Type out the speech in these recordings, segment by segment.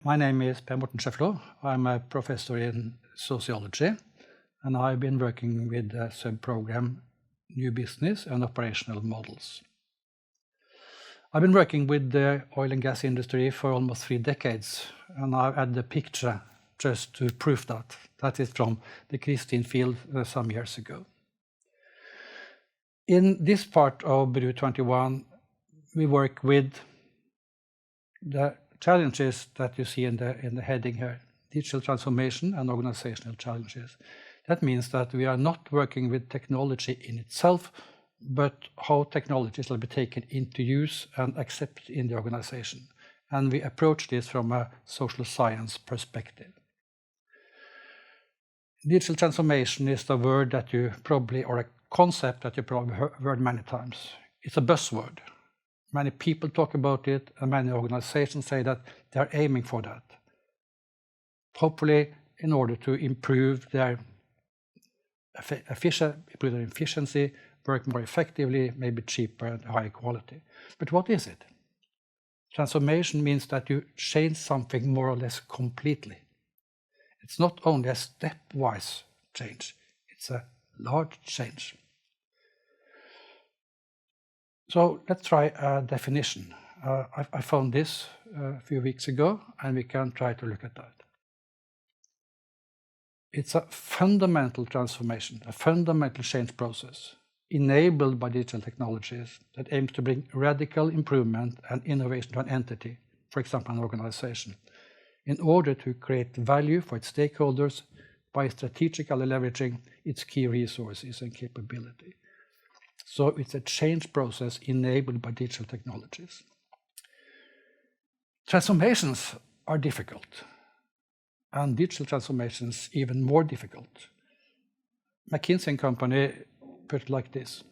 My name is Morten Schiefloe. I'm a professor in sociology, and I've been working with the subprogram New Business and Operational Models. I've been working with the oil and gas industry for almost 3 decades, and I've had the picture just to prove that. That is from the Kristin field some years ago. In this part of BRU 21, we work with the challenges that you see in the heading here, digital transformation and organizational challenges. That means that we are not working with technology in itself, but how technologies will be taken into use and accepted in the organization. And we approach this from a social science perspective. Digital transformation is a word that you probably, or a concept that you probably heard many times. It's a buzzword. Many people talk about it, and many organizations say that they are aiming for that. Hopefully, in order to improve their efficiency, work more effectively, maybe cheaper and higher quality. But what is it? Transformation means that you change something more or less completely. It's not only a stepwise change, it's a large change. So let's try a definition. I found this a few weeks ago, and we can try to look at that. It's a fundamental transformation, a fundamental change process enabled by digital technologies that aims to bring radical improvement and innovation to an entity, for example, an organization, in order to create value for its stakeholders by strategically leveraging its key resources and capability. So it's a change process enabled by digital technologies. Transformations are difficult, and digital transformations even more difficult. McKinsey & Company put it like this: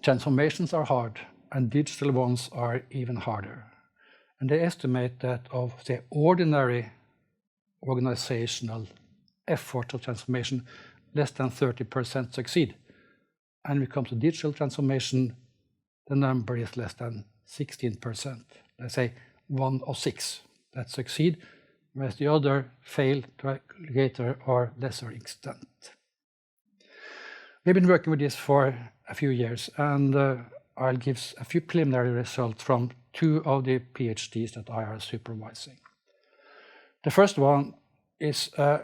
transformations are hard, and digital ones are even harder. And they estimate that of the ordinary organizational effort of transformation, less than 30% succeed. And when it comes to digital transformation, the number is less than 16%. Let's say 1 of 6 that succeed, whereas the other fail to a greater or lesser extent. We've been working with this for a few years, and I'll give a few preliminary results from 2 of the PhDs that I are supervising. The first one is a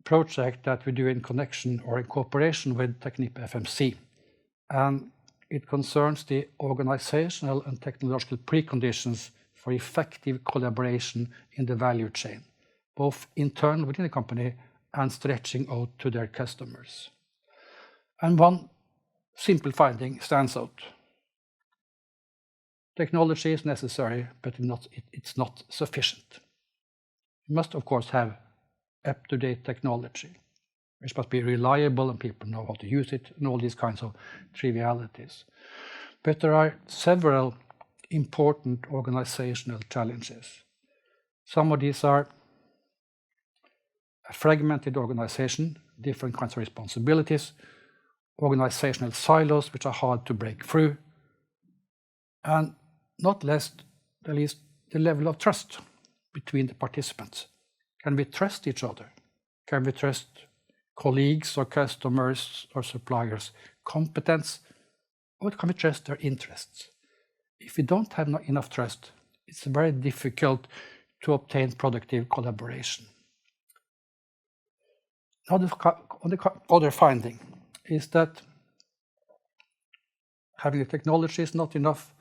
project that we do in connection or in cooperation with Technip FMC, and it concerns the organizational and technological preconditions for effective collaboration in the value chain, both internal within the company and stretching out to their customers. And one simple finding stands out. Technology is necessary, but it's not sufficient. You must, of course, have up-to-date technology, which must be reliable and people know how to use it and all these kinds of trivialities. But there are several important organizational challenges. Some of these are a fragmented organization, different kinds of responsibilities, organizational silos which are hard to break through, and not least the level of trust between the participants. Can we trust each other? Can we trust colleagues or customers or suppliers' competence? Or can we trust their interests? If we don't have enough trust, it's very difficult to obtain productive collaboration. The other finding is that having the technology is not enough,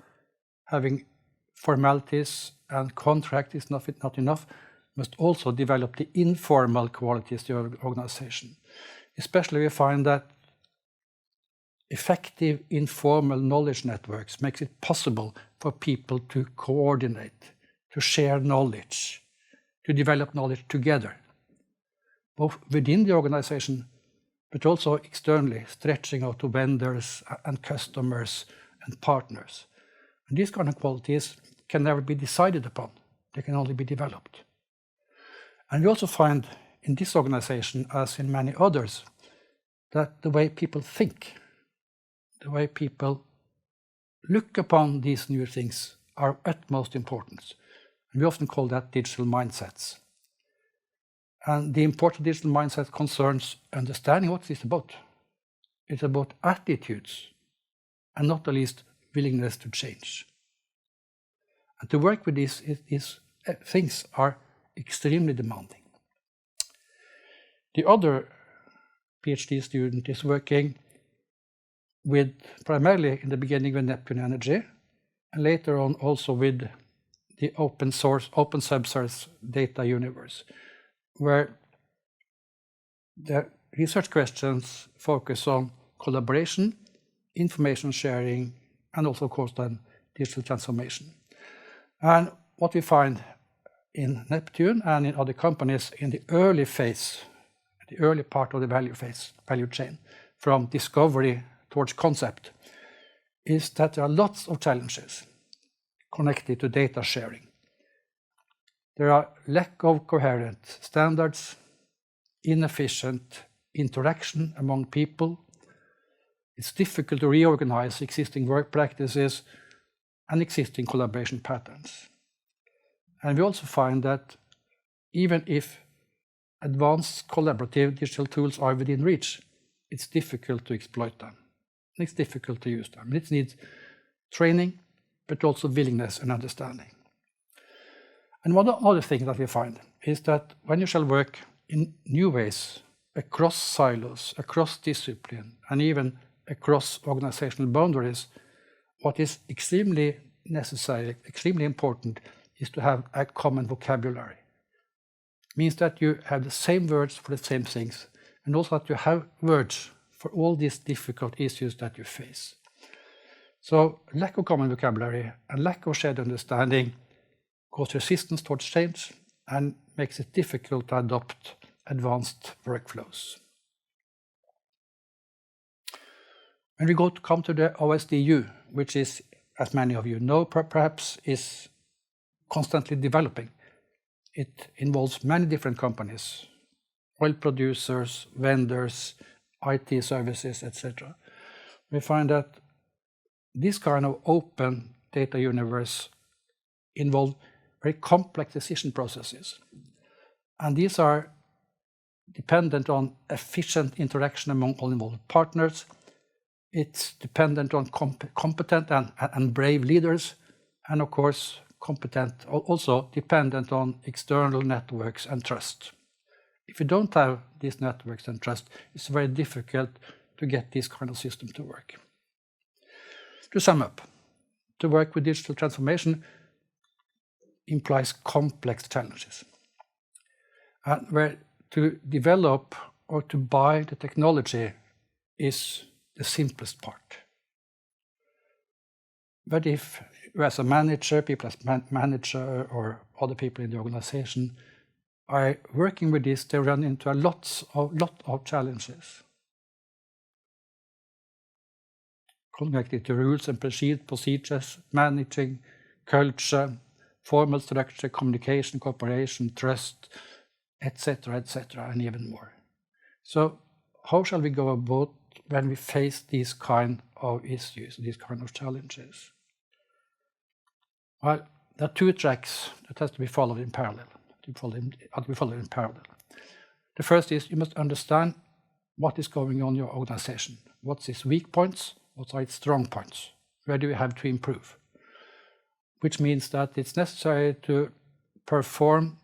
having formalities and contract is not enough, must also develop the informal qualities of the organization. Especially we find that effective informal knowledge networks makes it possible for people to coordinate, to share knowledge, to develop knowledge together, both within the organization, but also externally, stretching out to vendors and customers and partners. And these kind of qualities can never be decided upon. They can only be developed. And we also find in this organization, as in many others, that the way people think, the way people look upon these new things are of utmost importance. And we often call that digital mindsets. And the important digital mindset concerns understanding what this is about. It's about attitudes, and not the least willingness to change. And to work with these things are extremely demanding. The other PhD student is working with, primarily in the beginning with Neptune Energy, and later on also with the open subsource data universe, where the research questions focus on collaboration, information sharing, and also, of course, then digital transformation. And what we find in Neptune and in other companies in the early phase, the early part of the value chain, from discovery towards concept, is that there are lots of challenges connected to data sharing. There are lack of coherent standards, inefficient interaction among people. It's difficult to reorganize existing work practices and existing collaboration patterns. And we also find that even if advanced collaborative digital tools are within reach, it's difficult to exploit them. It's difficult to use them. It needs training, but also willingness and understanding. And one other thing that we find is that when you shall work in new ways, across silos, across discipline, and even across organizational boundaries, what is extremely necessary, extremely important, is to have a common vocabulary. It means that you have the same words for the same things, and also that you have words for all these difficult issues that you face. So lack of common vocabulary and lack of shared understanding causes resistance towards change and makes it difficult to adopt advanced workflows. When we come to the OSDU, which is, as many of you know, perhaps is constantly developing. It involves many different companies, oil producers, vendors, IT services, etc. We find that this kind of open data universe involves very complex decision processes. And these are dependent on efficient interaction among all involved partners. It's dependent on competent and brave leaders, and of course, also dependent on external networks and trust. If you don't have these networks and trust, it's very difficult to get this kind of system to work. To sum up, to work with digital transformation implies complex challenges. And where to develop or to buy the technology is the simplest part. But if you as a manager, people as manager or other people in the organization are working with this, they run into a lot of challenges connected to rules and procedures, managing culture, formal structure, communication, cooperation, trust, etc., and even more. So how shall we go about when we face these kind of issues, these kind of challenges? Well, there are two tracks that has to be followed in parallel. The first is you must understand what is going on in your organization. What's its weak points? What are its strong points? Where do we have to improve? Which means that it's necessary to perform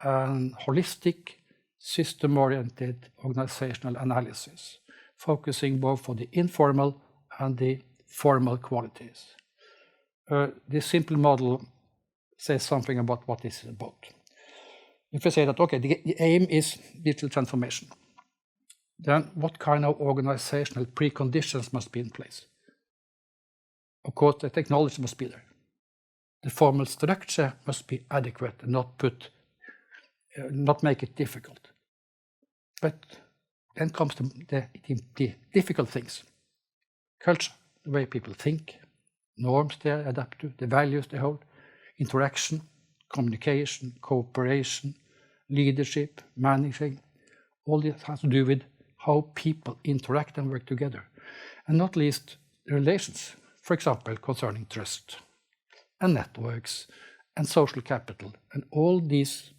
a holistic, system-oriented organizational analysis, focusing both on the informal and the formal qualities. This simple model says something about what this is about. If we say that, okay, the aim is digital transformation, then what kind of organizational preconditions must be in place? Of course, the technology must be there. The formal structure must be adequate and not make it difficult. But then comes the difficult things. Culture, the way people think, norms they adapt to, the values they hold, interaction, communication, cooperation, leadership, managing. All this has to do with how people interact and work together. And not least, relations, for example, concerning trust and networks and social capital, and all these,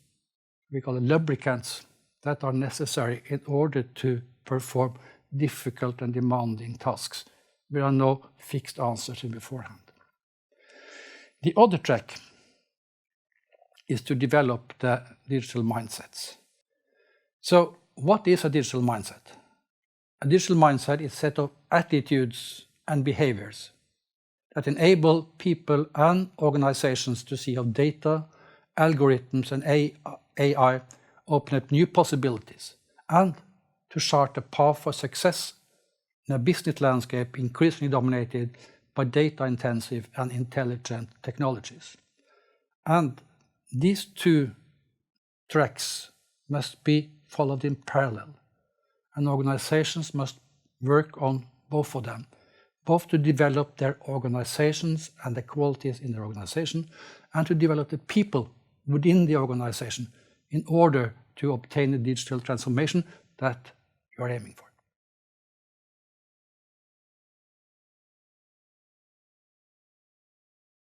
we call it lubricants, that are necessary in order to perform difficult and demanding tasks. There are no fixed answers in beforehand. The other track is to develop the digital mindsets. So what is a digital mindset? A digital mindset is a set of attitudes and behaviors that enable people and organizations to see how data, algorithms, and AI open up new possibilities, and to chart a path for success in a business landscape increasingly dominated by data-intensive and intelligent technologies. And these two tracks must be followed in parallel, and organizations must work on both of them, both to develop their organizations and the qualities in their organization, and to develop the people within the organization in order to obtain the digital transformation that you are aiming for.